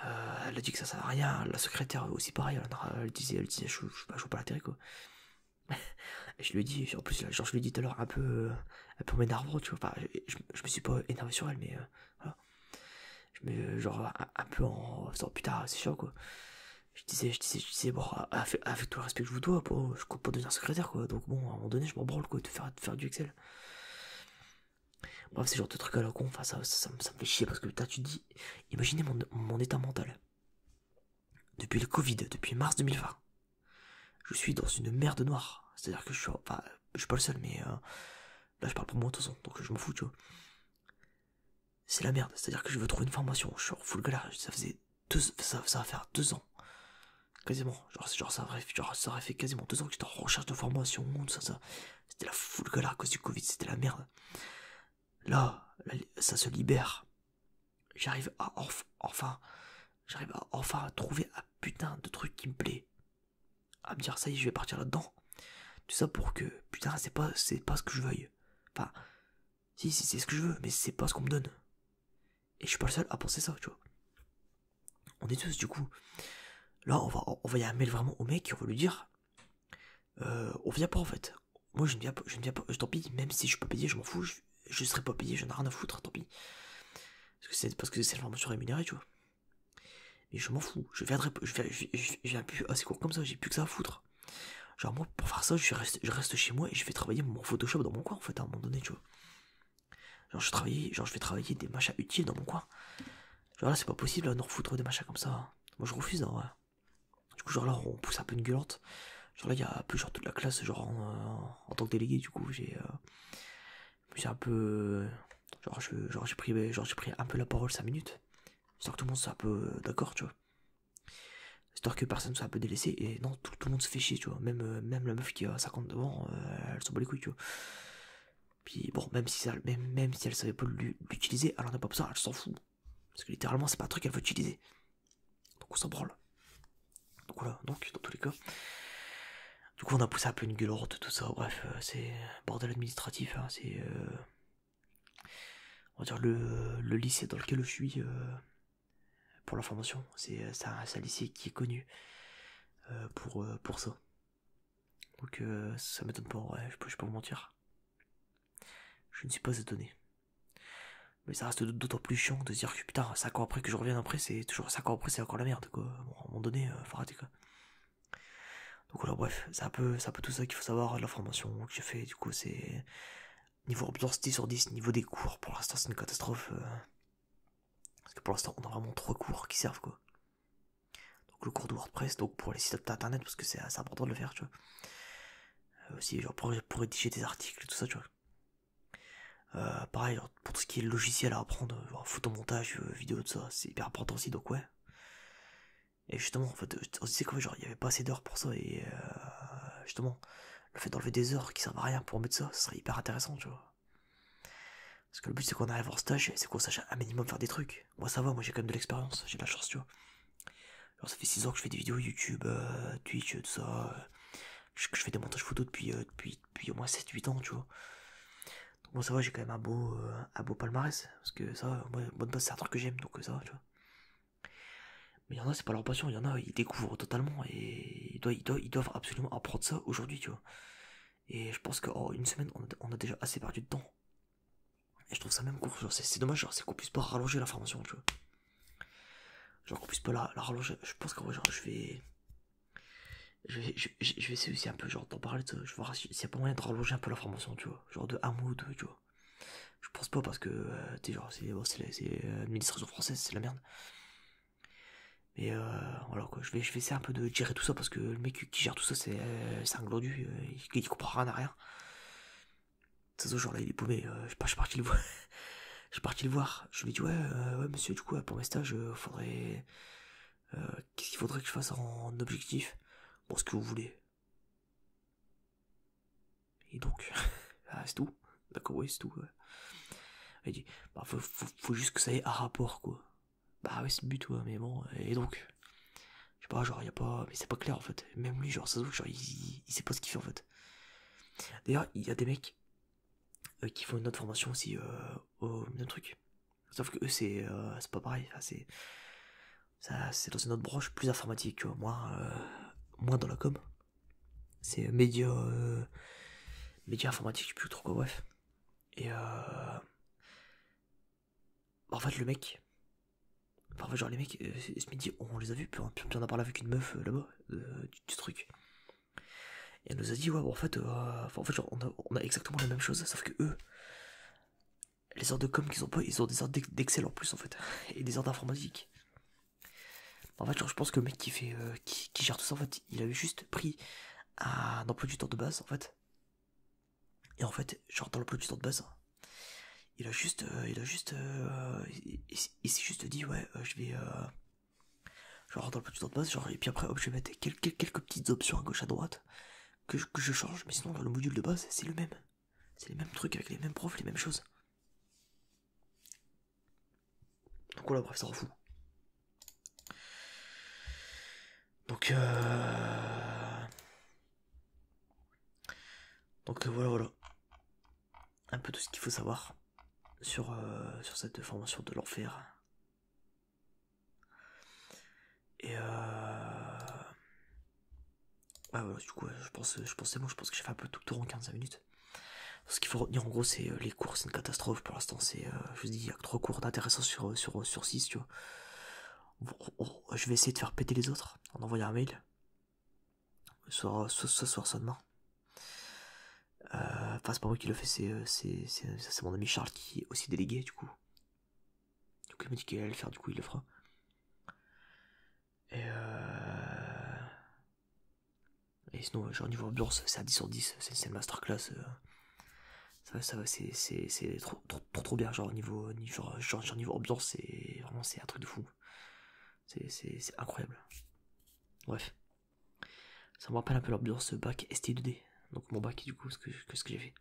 Elle a dit que ça sert à rien. La secrétaire aussi pareil. Elle disait je joue pas la télé quoi. Et je lui ai dit, en plus, genre je lui ai dit tout à l'heure un peu m'énervant, tu vois. Enfin, je me suis pas énervé sur elle, mais voilà. Genre un peu en faisant putain, c'est chiant quoi. Je disais, bon, avec tout le respect que je vous dois, je compte pas devenir secrétaire quoi. Donc bon, à un moment donné, je m'en branle quoi, de faire du Excel. Bref, c'est genre de trucs à la con, enfin, ça me fait chier parce que là, tu te dis, imaginez mon état mental. Depuis le Covid, depuis mars 2020, je suis dans une merde noire. C'est-à-dire que enfin, je suis pas le seul, mais là, je parle pour moi de toute façon, donc je m'en fous, tu vois. C'est la merde, c'est-à-dire que je veux trouver une formation, je suis en full galère, ça va faire 2 ans. Quasiment, ça aurait fait quasiment 2 ans que j'étais en recherche de formation, tout ça. C'était la full galère à cause du Covid, c'était la merde. Là, ça se libère. J'arrive à enfin trouver un putain de truc qui me plaît. À me dire ça y est, je vais partir là-dedans. Tout ça pour que, putain, c'est pas ce que je veuille. Enfin, si, c'est ce que je veux, mais c'est pas ce qu'on me donne. Et je suis pas le seul à penser ça, tu vois. On est tous, du coup. Là, on va envoyer un mail vraiment au mec, on va lui dire, on vient pas en fait. moi je ne viens pas, tant pis, même si je peux payer, je m'en fous, je serai pas payé, j'en ai rien à foutre, tant pis. Parce que c'est une formation rémunérée, tu vois. Mais je m'en fous, je viens plus à ces cours comme ça, j'ai plus que ça à foutre. Genre moi pour faire ça, je reste chez moi et je vais travailler mon Photoshop dans mon coin en fait à un moment donné, tu vois. Genre je vais travailler des machins utiles dans mon coin. Genre là c'est pas possible là, de nous refoutre des machins comme ça. Moi je refuse hein, ouais. Du coup genre là on pousse un peu une gueulante. Genre là il y a un peu genre toute la classe genre en tant que délégué du coup j'ai un peu genre j'ai pris un peu la parole 5 minutes. Histoire que tout le monde soit un peu d'accord tu vois. Histoire que personne soit un peu délaissé et non tout le monde se fait chier tu vois. Même la meuf qui a 50 devant elle s'en bat les couilles tu vois. Puis bon même si elle savait pas l'utiliser elle en a pas besoin elle s'en fout. Parce que littéralement c'est pas un truc qu'elle veut utiliser. Donc on s'en branle. Donc voilà donc dans tous les cas. Du coup on a poussé un peu une gueulante tout ça bref c'est bordel administratif hein, c'est on va dire le lycée dans lequel je suis pour la formation c'est un lycée qui est connu pour ça. Donc ça m'étonne pas, ouais, je peux pas vous mentir. Je ne suis pas étonné. Mais ça reste d'autant plus chiant de se dire que putain, 5 ans après que je revienne après, c'est toujours 5 ans après, c'est encore la merde quoi. Bon, à un moment donné, faut arrêter quoi. Donc voilà, bref, c'est un peu tout ça qu'il faut savoir de la formation que j'ai fait. Du coup, c'est niveau ambiance 10 sur 10, niveau des cours, pour l'instant c'est une catastrophe. Parce que pour l'instant, on a vraiment 3 cours qui servent quoi. Donc le cours de WordPress, donc pour les sites internet, parce que c'est important de le faire, tu vois. Aussi, genre pour rédiger des articles, tout ça, tu vois. Pareil, pour tout ce qui est logiciel à apprendre, genre photomontage, vidéo, tout ça, c'est hyper important aussi, donc ouais. Et justement, en fait, on se disait qu'en fait, genre, il y avait pas assez d'heures pour ça, et justement, le fait d'enlever des heures qui servent à rien pour mettre ça, ça serait hyper intéressant, tu vois. Parce que le but, c'est qu'on arrive en stage, c'est qu'on sache un minimum faire des trucs. Moi, ça va, moi, j'ai quand même de l'expérience, j'ai de la chance, tu vois. Alors, ça fait 6 ans que je fais des vidéos YouTube, Twitch, tout ça, que je fais des montages photos depuis au moins 7-8 ans, tu vois. Bon, ça va, j'ai quand même un beau palmarès. Parce que ça, moi, bonne base, c'est un truc que j'aime, donc ça va, tu vois. Mais il y en a, c'est pas leur passion. Il y en a, ils découvrent totalement et ils doivent absolument apprendre ça aujourd'hui, tu vois. Et je pense qu'en une semaine, on a déjà assez perdu de temps. Et je trouve ça même court. Genre, c'est dommage, genre, c'est qu'on puisse pas rallonger la formation, tu vois. Genre, qu'on puisse pas la rallonger. Je pense qu'en vrai, genre, je vais essayer aussi un peu, genre, d'en parler de ça. Je vais voir s'il y a pas moyen de rallonger un peu la formation, tu vois. Genre, de un mois ou deux, tu vois. Je pense pas parce que, tu sais, genre, c'est l'administration française, c'est la merde. Mais voilà quoi, je vais essayer un peu de gérer tout ça parce que le mec qui gère tout ça, c'est un glandu, il comprend rien à rien. Ça se genre là, il est paumé, je suis parti le voir. Je suis parti le voir. Je lui ai dit, ouais, monsieur, du coup, pour mes stages, faudrait. Qu'est-ce qu'il faudrait que je fasse en objectif? Bon, ce que vous voulez. Et donc, ah, c'est tout. D'accord, oui, c'est tout. Ouais. Il dit, bah, faut juste que ça ait un rapport, quoi. Bah, ouais, c'est le but, ouais, mais bon, et donc. Je sais pas, genre, y a pas. Mais c'est pas clair en fait. Même lui, genre, ça se voit, genre, il sait pas ce qu'il fait en fait. D'ailleurs, il y a des mecs qui font une autre formation aussi au même truc. Sauf que eux, c'est pas pareil. Enfin, c'est dans une autre branche plus informatique, tu vois. Moi dans la com. C'est média informatique, je sais plus trop quoi, bref. Et en fait, le mec. Enfin, en fait, genre, les mecs, ce midi, on les a vus, puis on a parlé avec une meuf là-bas, du truc. Et elle nous a dit, ouais, bon, en fait genre, on a exactement la même chose, sauf que eux, les heures de com qu'ils ont pas, ils ont des heures d'Excel en plus, en fait, et des heures d'informatique. En fait, genre, je pense que le mec qui gère tout ça, en fait, il avait juste pris un emploi du temps de base, en fait. Et en fait, genre, dans l'emploi du temps de base, il s'est juste dit, ouais, je vais, genre, dans l'emploi du temps de base, genre, et puis après, hop, je vais mettre quelques petites options à gauche, à droite, que je change, mais sinon, dans le module de base, c'est le même. C'est les mêmes trucs avec les mêmes profs, les mêmes choses. Donc voilà, bref, ça rend fou. Donc, voilà. Un peu tout ce qu'il faut savoir sur cette formation de l'enfer. Et Ouais, voilà, du coup, je pense c'est bon, je pense que j'ai fait un peu tout le tour en 15 minutes. Ce qu'il faut retenir en gros, c'est les cours, c'est une catastrophe pour l'instant. C'est, je vous dis, il y a que 3 cours d'intéressants sur 6, tu vois. Je vais essayer de faire péter les autres en envoyant un mail, soit soir, soit demain. Enfin, c'est pas moi qui le fais, c'est mon ami Charles qui est aussi délégué, du coup. Donc il m'a dit qu'il allait le faire, du coup il le fera. Et Et sinon, genre niveau ambiance, c'est à 10 sur 10, c'est une masterclass. Ça va, c'est trop bien. Genre niveau ambiance, c'est un truc de fou. C'est incroyable. Bref, ça me rappelle un peu l'ambiance bac ST2D. Donc mon bac, du coup, ce que j'ai fait.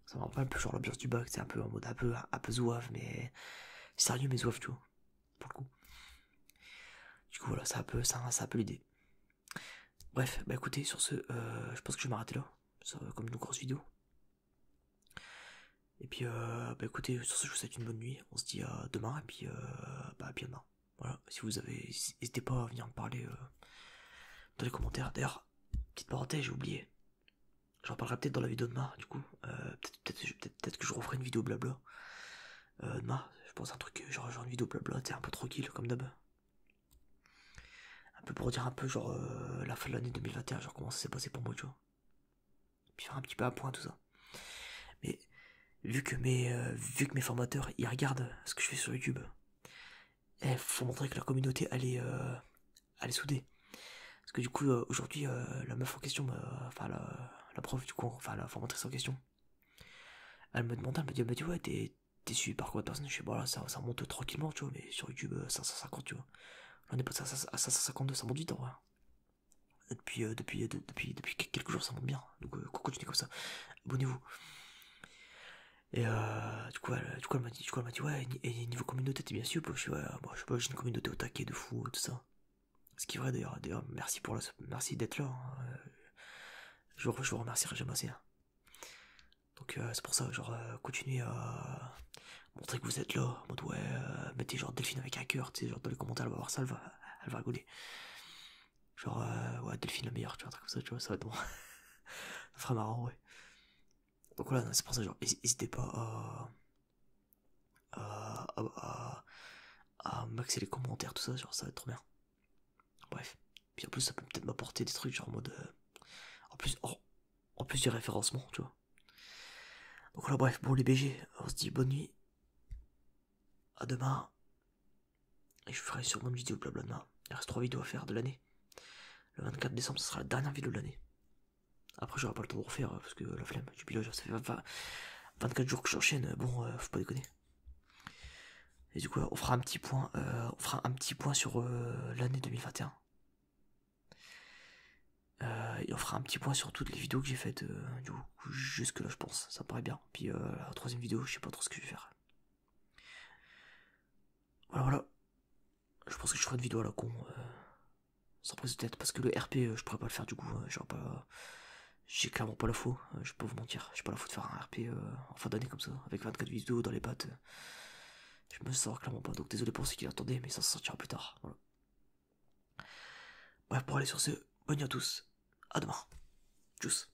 Ça me rappelle un peu genre l'ambiance du bac, c'est un peu en mode un peu zouave, mais sérieux, mais zouave, tu vois, pour le coup. Du coup, voilà, c'est un peu l'idée. Bref, bah écoutez, sur ce, je pense que je vais m'arrêter là. Ça va comme une grosse vidéo. Et puis, bah écoutez, sur ce, je vous souhaite une bonne nuit. On se dit à demain, et puis, bah à bien demain. Voilà, si vous avez. N'hésitez pas à venir me parler dans les commentaires. D'ailleurs, petite parenthèse, j'ai oublié. J'en parlerai peut-être dans la vidéo de demain, du coup. Peut-être que je referai une vidéo blabla. Demain, je pense un truc, genre une vidéo blabla, t'es un peu tranquille, comme d'hab. Un peu pour dire un peu, genre, la fin de l'année 2021, genre comment ça s'est passé pour moi, tu vois. Puis faire un petit peu un point, tout ça. Mais vu que mes formateurs, ils regardent ce que je fais sur YouTube, faut montrer que la communauté, elle est soudée. Parce que du coup, aujourd'hui, la meuf en question, enfin la prof, du coup, enfin la formatrice en question, elle me dit ouais, t'es suivi par quoi de personnes? Je sais, voilà, ça monte tranquillement, tu vois, mais sur YouTube, 550, tu vois. Là, on est passé à 552, ça monte vite en vrai. Depuis quelques jours, ça monte bien. Donc, continuez comme ça. Abonnez-vous. Et elle m'a dit, ouais, et niveau communauté, t'es bien sûr? Je suis, ouais, bon, je sais pas, j'ai une communauté au taquet de fou, tout ça. Ce qui est vrai d'ailleurs, merci d'être là. Hein. Je vous remercierai jamais assez. Hein. Donc c'est pour ça, genre, continuez à montrer que vous êtes là. En mode, ouais, mettez genre Delphine avec un cœur, tu sais, genre dans les commentaires, elle va voir ça, elle va rigoler. Genre, ouais, Delphine la meilleure, tu vois, un truc comme ça, tu vois, ça va être bon. Ça fera marrant, ouais. Donc voilà, c'est pour ça, genre, n'hésitez pas à maxer les commentaires, tout ça, genre, ça va être trop bien. Bref. Puis en plus, ça peut peut-être m'apporter des trucs, genre en mode. En plus du référencement, tu vois. Donc voilà, bref, bon les BG, on se dit bonne nuit. À demain. Et je ferai sûrement une vidéo blabla. Il reste 3 vidéos à faire de l'année. Le 24 décembre, ce sera la dernière vidéo de l'année. Après, j'aurai pas le temps de refaire parce que la flemme du pilote, ça fait 24 jours que j'enchaîne. Bon, faut pas déconner. Et du coup, on fera un petit point, sur l'année 2021. Et on fera un petit point sur toutes les vidéos que j'ai faites du coup, jusque là, je pense. Ça me paraît bien. Puis la troisième vidéo, je sais pas trop ce que je vais faire. Voilà. Je pense que je ferai une vidéo à la con. Sans prise de tête. Parce que le RP, je pourrais pas le faire du coup. J'ai clairement pas la faux. Je peux pas vous mentir. J'ai pas la faux de faire un RP en fin d'année comme ça. Avec 24 vidéos dans les pattes. Je me sors clairement pas. Donc désolé pour ceux qui l'attendaient. Mais ça se sortira plus tard. Voilà. Bref, pour aller sur ce, bonne nuit à tous. À demain. Tchuss.